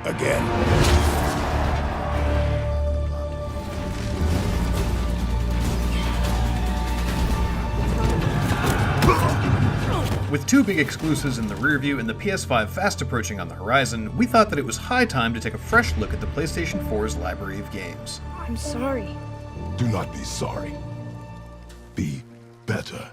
again. With two big exclusives in the rearview and the PS5 fast approaching on the horizon, we thought that it was high time to take a fresh look at the PlayStation 4's library of games. I'm sorry. Do not be sorry. Be better.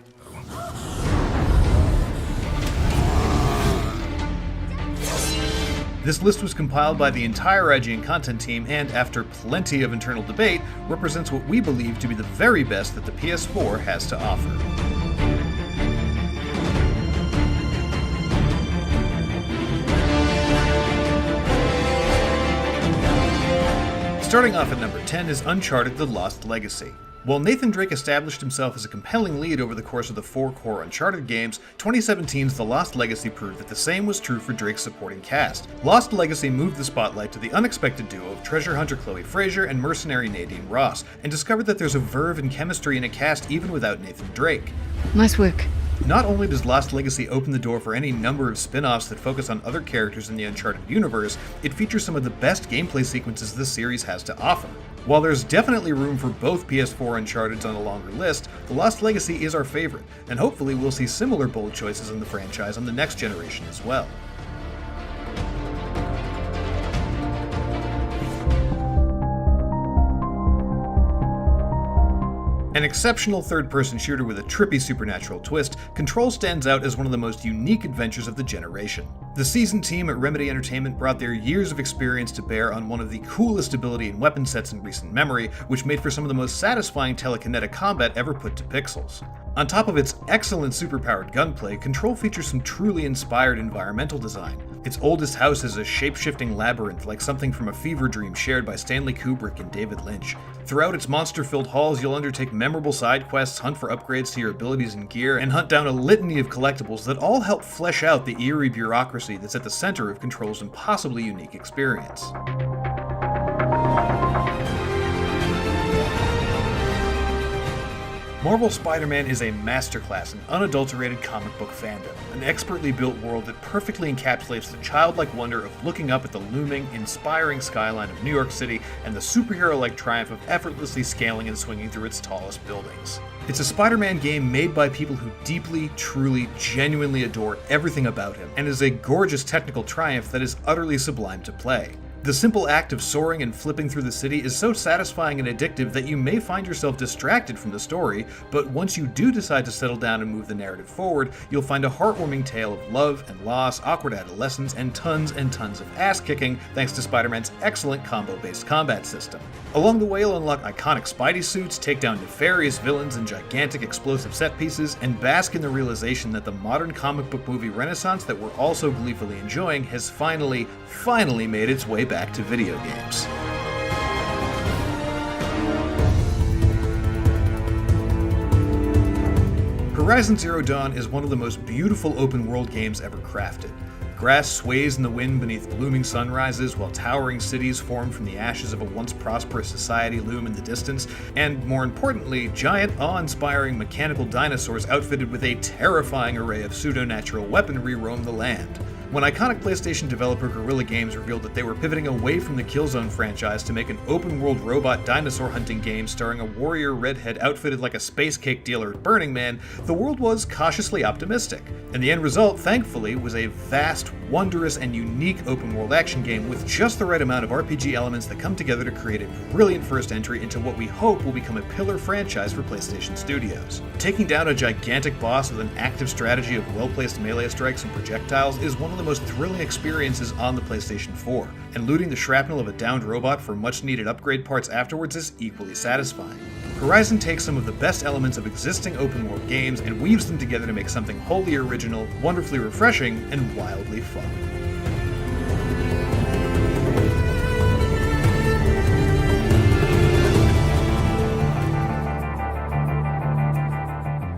This list was compiled by the entire IGN content team and, after plenty of internal debate, represents what we believe to be the very best that the PS4 has to offer. Starting off at number 10 is Uncharted: The Lost Legacy. While Nathan Drake established himself as a compelling lead over the course of the 4 core Uncharted games, 2017's The Lost Legacy proved that the same was true for Drake's supporting cast. Lost Legacy moved the spotlight to the unexpected duo of treasure hunter Chloe Fraser and mercenary Nadine Ross, and discovered that there's a verve and chemistry in a cast even without Nathan Drake. Nice work. Not only does Lost Legacy open the door for any number of spin-offs that focus on other characters in the Uncharted universe, it features some of the best gameplay sequences this series has to offer. While there's definitely room for both PS4 Uncharted's on a longer list, The Lost Legacy is our favorite, and hopefully we'll see similar bold choices in the franchise on the next generation as well. An exceptional third-person shooter with a trippy supernatural twist, Control stands out as one of the most unique adventures of the generation. The seasoned team at Remedy Entertainment brought their years of experience to bear on one of the coolest ability and weapon sets in recent memory, which made for some of the most satisfying telekinetic combat ever put to pixels. On top of its excellent superpowered gunplay, Control features some truly inspired environmental design. Its oldest house is a shape-shifting labyrinth like something from a fever dream shared by Stanley Kubrick and David Lynch. Throughout its monster-filled halls, you'll undertake memorable side quests, hunt for upgrades to your abilities and gear, and hunt down a litany of collectibles that all help flesh out the eerie bureaucracy that's at the center of Control's impossibly unique experience. Marvel's Spider-Man is a masterclass in unadulterated comic book fandom, an expertly built world that perfectly encapsulates the childlike wonder of looking up at the looming, inspiring skyline of New York City and the superhero-like triumph of effortlessly scaling and swinging through its tallest buildings. It's a Spider-Man game made by people who deeply, truly, genuinely adore everything about him, and is a gorgeous technical triumph that is utterly sublime to play. The simple act of soaring and flipping through the city is so satisfying and addictive that you may find yourself distracted from the story, but once you do decide to settle down and move the narrative forward, you'll find a heartwarming tale of love and loss, awkward adolescence, and tons of ass-kicking thanks to Spider-Man's excellent combo-based combat system. Along the way, you'll unlock iconic Spidey suits, take down nefarious villains and gigantic explosive set pieces, and bask in the realization that the modern comic book movie renaissance that we're all so gleefully enjoying has finally made its way back to video games. Horizon Zero Dawn is one of the most beautiful open-world games ever crafted. Grass sways in the wind beneath blooming sunrises, while towering cities formed from the ashes of a once prosperous society loom in the distance, and more importantly, giant, awe-inspiring mechanical dinosaurs outfitted with a terrifying array of pseudo-natural weaponry roam the land. When iconic PlayStation developer Guerrilla Games revealed that they were pivoting away from the Killzone franchise to make an open-world robot dinosaur hunting game starring a warrior redhead outfitted like a space cake dealer at Burning Man, the world was cautiously optimistic. And the end result, thankfully, was a vast, wondrous, and unique open-world action game with just the right amount of RPG elements that come together to create a brilliant first entry into what we hope will become a pillar franchise for PlayStation Studios. Taking down a gigantic boss with an active strategy of well-placed melee strikes and projectiles is one of the most thrilling experiences on the PlayStation 4, and looting the shrapnel of a downed robot for much-needed upgrade parts afterwards is equally satisfying. Horizon takes some of the best elements of existing open-world games and weaves them together to make something wholly original, wonderfully refreshing, and wildly fun.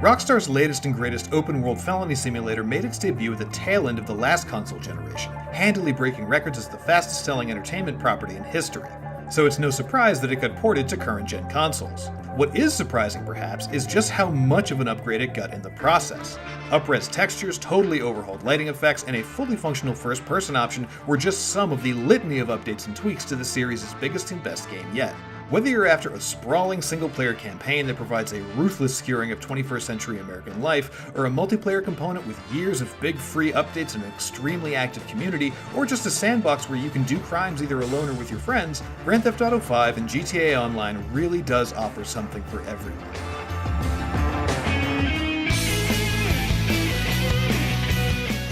Rockstar's latest and greatest open-world felony simulator made its debut at the tail end of the last console generation, handily breaking records as the fastest-selling entertainment property in history. so it's no surprise that it got ported to current-gen consoles. What is surprising, perhaps, is just how much of an upgrade it got in the process. Up-res textures, totally overhauled lighting effects, and a fully functional first-person option were just some of the litany of updates and tweaks to the series' biggest and best game yet. Whether you're after a sprawling single-player campaign that provides a ruthless skewering of 21st century American life, or a multiplayer component with years of big free updates and an extremely active community, or just a sandbox where you can do crimes either alone or with your friends, Grand Theft Auto 5 and GTA Online really does offer something for everyone.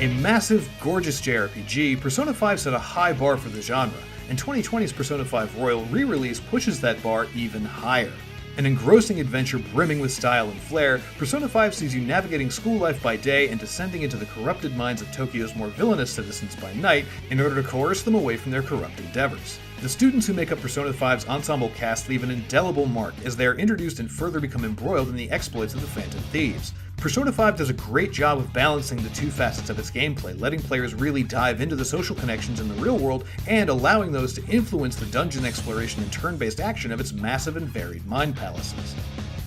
A massive, gorgeous JRPG, Persona 5 set a high bar for the genre, and 2020's Persona 5 Royal re-release pushes that bar even higher. An engrossing adventure brimming with style and flair, Persona 5 sees you navigating school life by day and descending into the corrupted minds of Tokyo's more villainous citizens by night in order to coerce them away from their corrupt endeavors. The students who make up Persona 5's ensemble cast leave an indelible mark as they are introduced and further become embroiled in the exploits of the Phantom Thieves. Persona 5 does a great job of balancing the two facets of its gameplay, letting players really dive into the social connections in the real world and allowing those to influence the dungeon exploration and turn-based action of its massive and varied mind palaces.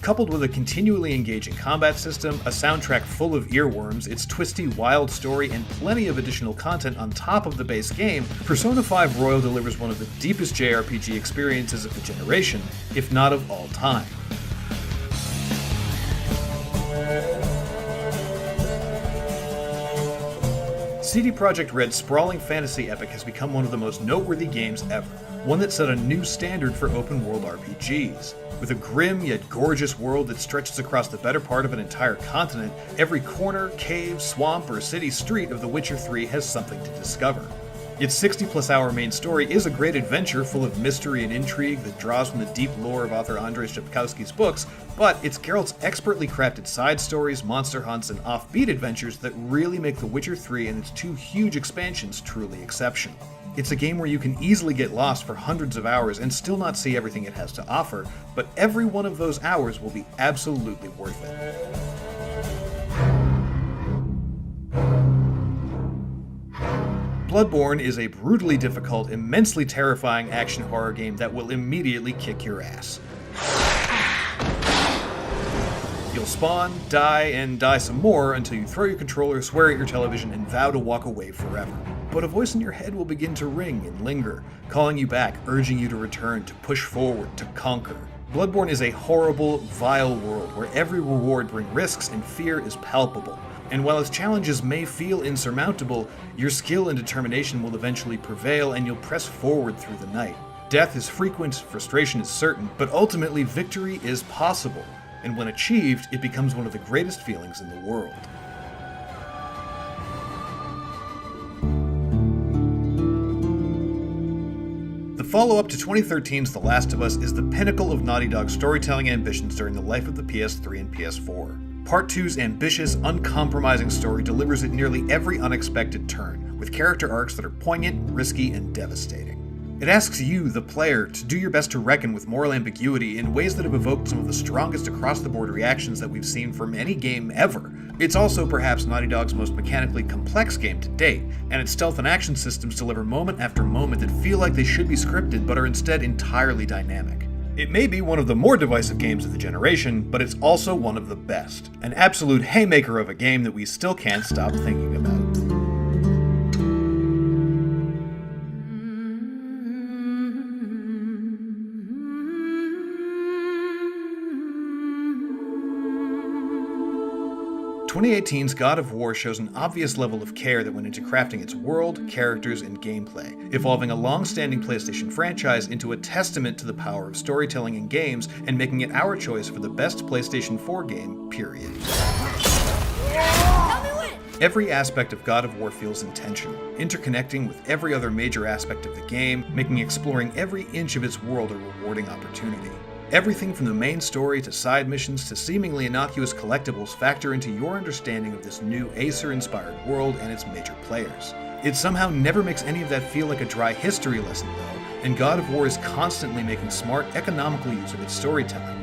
Coupled with a continually engaging combat system, a soundtrack full of earworms, its twisty, wild story, and plenty of additional content on top of the base game, Persona 5 Royal delivers one of the deepest JRPG experiences of the generation, if not of all time. CD Projekt Red's sprawling fantasy epic has become one of the most noteworthy games ever, one that set a new standard for open-world RPGs. With a grim yet gorgeous world that stretches across the better part of an entire continent, every corner, cave, swamp, or city street of The Witcher 3 has something to discover. Its 60-plus hour main story is a great adventure full of mystery and intrigue that draws from the deep lore of author Andrzej Sapkowski's books, but it's Geralt's expertly crafted side stories, monster hunts, and offbeat adventures that really make The Witcher 3 and its two huge expansions truly exceptional. It's a game where you can easily get lost for hundreds of hours and still not see everything it has to offer, but every one of those hours will be absolutely worth it. Bloodborne is a brutally difficult, immensely terrifying action horror game that will immediately kick your ass. You'll spawn, die, and die some more until you throw your controller, swear at your television, and vow to walk away forever. But a voice in your head will begin to ring and linger, calling you back, urging you to return, to push forward, to conquer. Bloodborne is a horrible, vile world where every reward brings risks and fear is palpable. And while its challenges may feel insurmountable, your skill and determination will eventually prevail and you'll press forward through the night. Death is frequent, frustration is certain, but ultimately victory is possible. And when achieved, it becomes one of the greatest feelings in the world. The follow-up to 2013's The Last of Us is the pinnacle of Naughty Dog's storytelling ambitions during the life of the PS3 and PS4. Part 2's ambitious, uncompromising story delivers at nearly every unexpected turn, with character arcs that are poignant, risky, and devastating. It asks you, the player, to do your best to reckon with moral ambiguity in ways that have evoked some of the strongest across-the-board reactions that we've seen from any game ever. It's also perhaps Naughty Dog's most mechanically complex game to date, and its stealth and action systems deliver moment after moment that feel like they should be scripted but are instead entirely dynamic. It may be one of the more divisive games of the generation, but it's also one of the best. An absolute haymaker of a game that we still can't stop thinking about. "2018's God of War shows an obvious level of care that went into crafting its world, characters, and gameplay, evolving a long-standing PlayStation franchise into a testament to the power of storytelling in games and making it our choice for the best PlayStation 4 game, period. Every aspect of God of War feels intentional, interconnecting with every other major aspect of the game, making exploring every inch of its world a rewarding opportunity. Everything from the main story to side missions to seemingly innocuous collectibles factor into your understanding of this new Acer-inspired world and its major players. It somehow never makes any of that feel like a dry history lesson, though, and God of War is constantly making smart, economical use of its storytelling.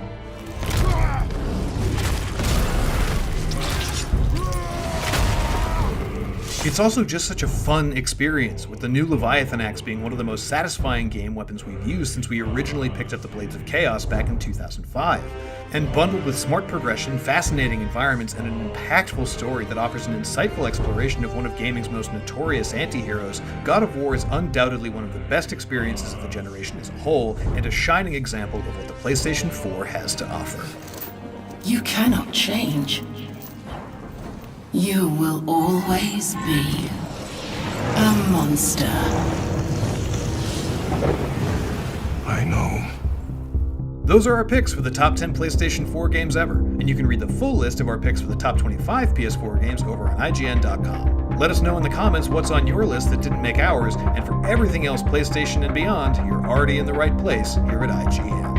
It's also just such a fun experience, with the new Leviathan axe being one of the most satisfying game weapons we've used since we originally picked up the Blades of Chaos back in 2005. And bundled with smart progression, fascinating environments, and an impactful story that offers an insightful exploration of one of gaming's most notorious anti-heroes, God of War is undoubtedly one of the best experiences of the generation as a whole, and a shining example of what the PlayStation 4 has to offer. You cannot change. You will always be a monster. I know. Those are our picks for the top 10 PlayStation 4 games ever, and you can read the full list of our picks for the top 25 PS4 games over on IGN.com. Let us know in the comments what's on your list that didn't make ours, and for everything else PlayStation and beyond, you're already in the right place here at IGN.